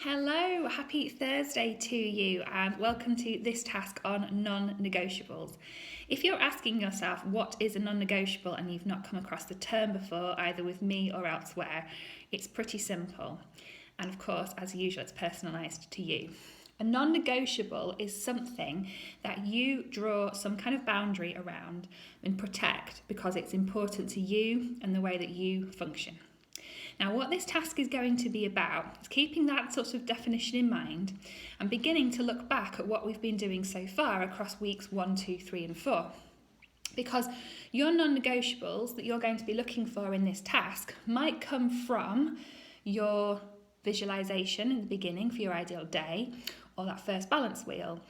Hello, happy Thursday to you, and welcome to this task on non-negotiables. If you're asking yourself what is a non-negotiable and you've not come across the term before, either with me or elsewhere, it's pretty simple. And of course, as usual, it's personalised to you. A non-negotiable is something that you draw some kind of boundary around and protect because it's important to you and the way that you function. Now, what this task is going to be about is keeping that sort of definition in mind and beginning to look back at what we've been doing so far across weeks 1, 2, 3 and 4. Because your non-negotiables that you're going to be looking for in this task might come from your visualisation in the beginning for your ideal day or that first balance wheel.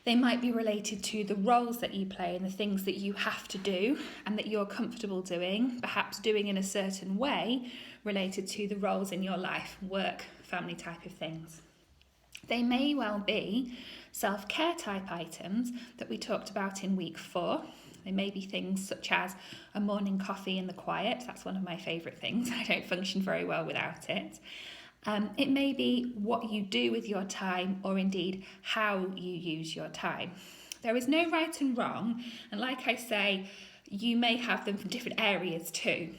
They might be related to the roles that you play and the things that you have to do and that you're comfortable doing, perhaps doing in a certain way related to the roles in your life, work, family type of things. They may well be self-care type items that we talked about in week 4. They may be things such as a morning coffee in the quiet. That's one of my favourite things. I don't function very well without it. It may be what you do with your time or indeed how you use your time. There is no right and wrong, and like I say, you may have them from different areas too.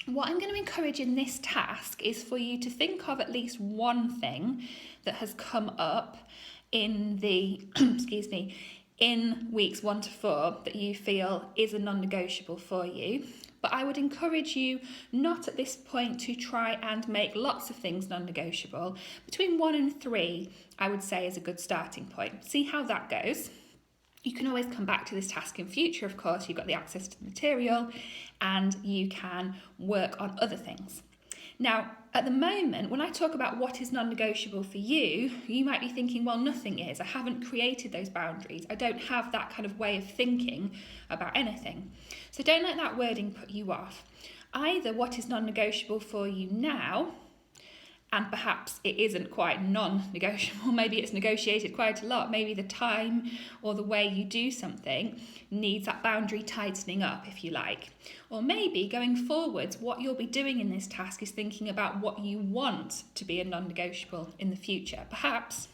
What I'm going to encourage in this task is for you to think of at least one thing that has come up in the, in weeks 1 to 4 that you feel is a non-negotiable for you. But I would encourage you not at this point to try and make lots of things non-negotiable. Between 1 and 3, I would say, is a good starting point. See how that goes. You can always come back to this task in future, of course. You've got the access to the material and you can work on other things. Now, at the moment, when I talk about what is non-negotiable for you, you might be thinking, well, nothing is. I haven't created those boundaries. I don't have that kind of way of thinking about anything. So don't let that wording put you off. Either what is non-negotiable for you now, and perhaps it isn't quite non-negotiable, maybe it's negotiated quite a lot, maybe the time or the way you do something needs that boundary tightening up, if you like. Or maybe going forwards, what you'll be doing in this task is thinking about what you want to be a non-negotiable in the future. Perhaps,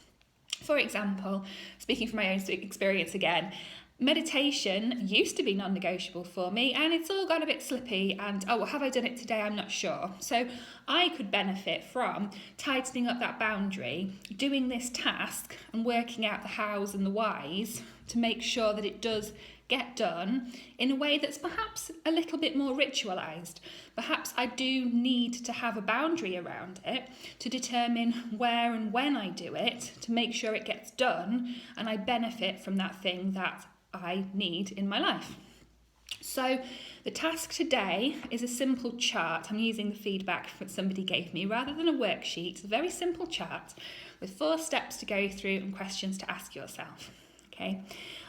for example, speaking from my own experience again, meditation used to be non-negotiable for me and it's all gone a bit slippy and have I done it today? I'm not sure. So I could benefit from tightening up that boundary, doing this task and working out the hows and the whys to make sure that it does get done in a way that's perhaps a little bit more ritualised. Perhaps I do need to have a boundary around it to determine where and when I do it to make sure it gets done and I benefit from that thing that I need in my life. So the task today is a simple chart. I'm using the feedback that somebody gave me rather than a worksheet. It's a very simple chart with 4 steps to go through and questions to ask yourself. Okay,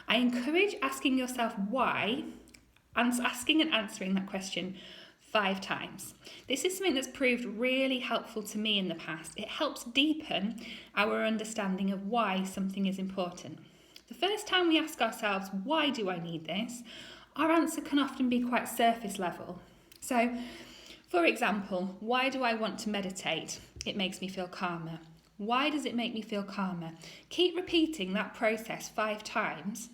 I encourage asking yourself why and asking and answering that question 5 times. This is something that's proved really helpful to me in the past. It helps deepen our understanding of why something is important. The first time we ask ourselves, why do I need this? Our answer can often be quite surface level. So, for example, why do I want to meditate? It makes me feel calmer. Why does it make me feel calmer? Keep repeating that process 5 times,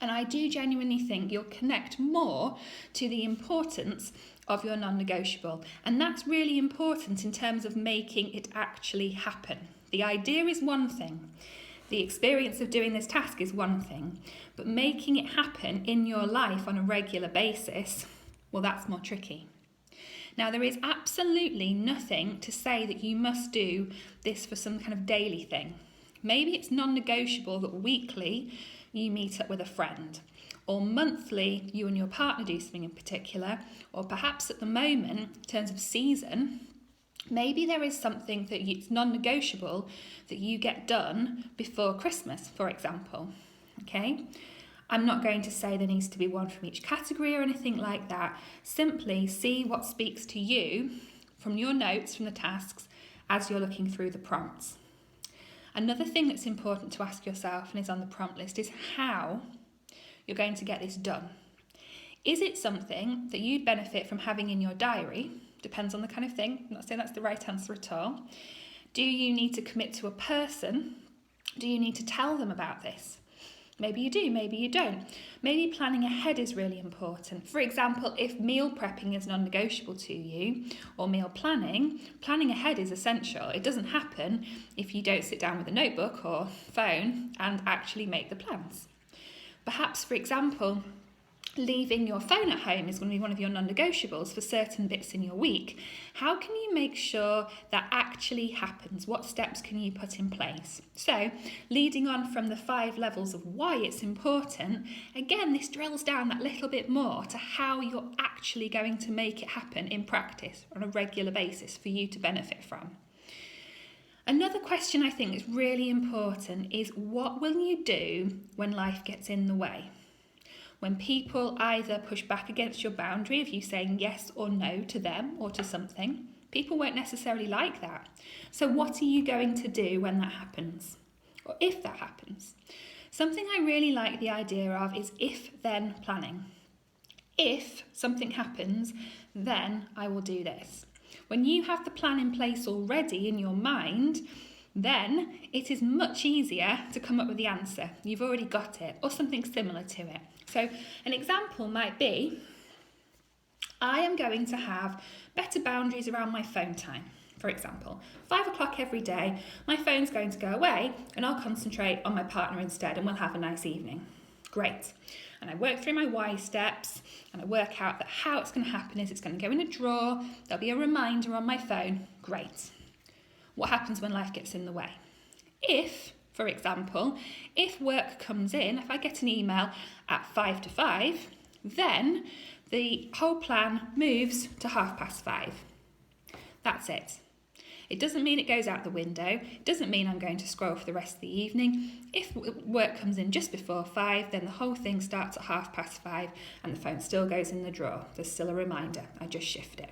and I do genuinely think you'll connect more to the importance of your non-negotiable. And that's really important in terms of making it actually happen. The idea is one thing. The experience of doing this task is one thing, but making it happen in your life on a regular basis, well, that's more tricky. Now, there is absolutely nothing to say that you must do this for some kind of daily thing. Maybe it's non-negotiable that weekly you meet up with a friend, or monthly you and your partner do something in particular, or perhaps at the moment, in terms of season, maybe there is something that it's non-negotiable that you get done before Christmas, for example. Okay? I'm not going to say there needs to be one from each category or anything like that. Simply see what speaks to you from your notes, from the tasks, as you're looking through the prompts. Another thing that's important to ask yourself and is on the prompt list is how you're going to get this done. Is it something that you'd benefit from having in your diary? Depends on the kind of thing. I'm not saying that's the right answer at all. Do you need to commit to a person? Do you need to tell them about this? Maybe you do, maybe you don't. Maybe planning ahead is really important. For example, if meal prepping is non-negotiable to you, or meal planning ahead is essential. It doesn't happen if you don't sit down with a notebook or phone and actually make the plans. Perhaps, for example, leaving your phone at home is going to be one of your non-negotiables for certain bits in your week. How can you make sure that actually happens? What steps can you put in place? So, leading on from the 5 levels of why it's important, again, this drills down that little bit more to how you're actually going to make it happen in practice on a regular basis for you to benefit from. Another question I think is really important is, what will you do when life gets in the way? When people either push back against your boundary of you saying yes or no to them or to something, people won't necessarily like that. So what are you going to do when that happens? Or if that happens? Something I really like the idea of is if-then planning. If something happens, then I will do this. When you have the plan in place already in your mind, then it is much easier to come up with the answer. You've already got it, or something similar to it. So an example might be, I am going to have better boundaries around my phone time. For example, 5 o'clock every day, my phone's going to go away and I'll concentrate on my partner instead and we'll have a nice evening. Great. And I work through my why steps and I work out that how it's going to happen is it's going to go in a drawer, there'll be a reminder on my phone. Great. What happens when life gets in the way? If, for example, if work comes in, if I get an email at 5 to 5, then the whole plan moves to 5:30. That's it. It doesn't mean it goes out the window. It doesn't mean I'm going to scroll for the rest of the evening. If work comes in just before 5, then the whole thing starts at 5:30 and the phone still goes in the drawer. There's still a reminder. I just shift it.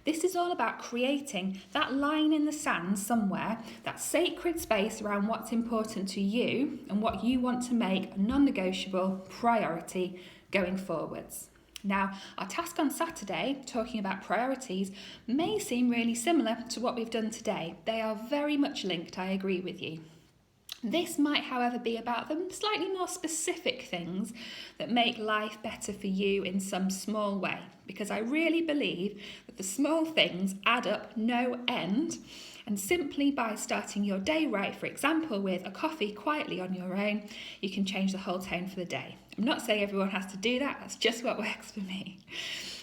This is all about creating that line in the sand somewhere, that sacred space around what's important to you and what you want to make a non-negotiable priority going forwards. Now, our task on Saturday, talking about priorities, may seem really similar to what we've done today. They are very much linked, I agree with you. This might, however, be about the slightly more specific things that make life better for you in some small way, because I really believe that the small things add up no end, and simply by starting your day right, for example, with a coffee quietly on your own, you can change the whole tone for the day. I'm not saying everyone has to do that, that's just what works for me.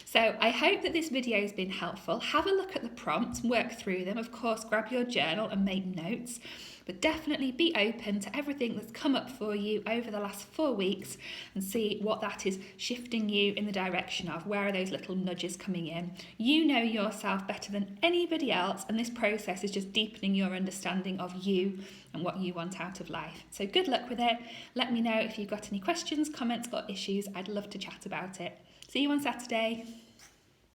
So I hope that this video has been helpful. Have a look at the prompts, work through them. Of course, grab your journal and make notes, but definitely be open to everything that's come up for you over the last 4 weeks and see what that is shifting you in the direction of. Where are those little nudges coming in? You know yourself better than anybody else, and this process is just deepening your understanding of you and what you want out of life. So good luck with it. Let me know if you've got any questions, comments or issues. I'd love to chat about it. See you on Saturday.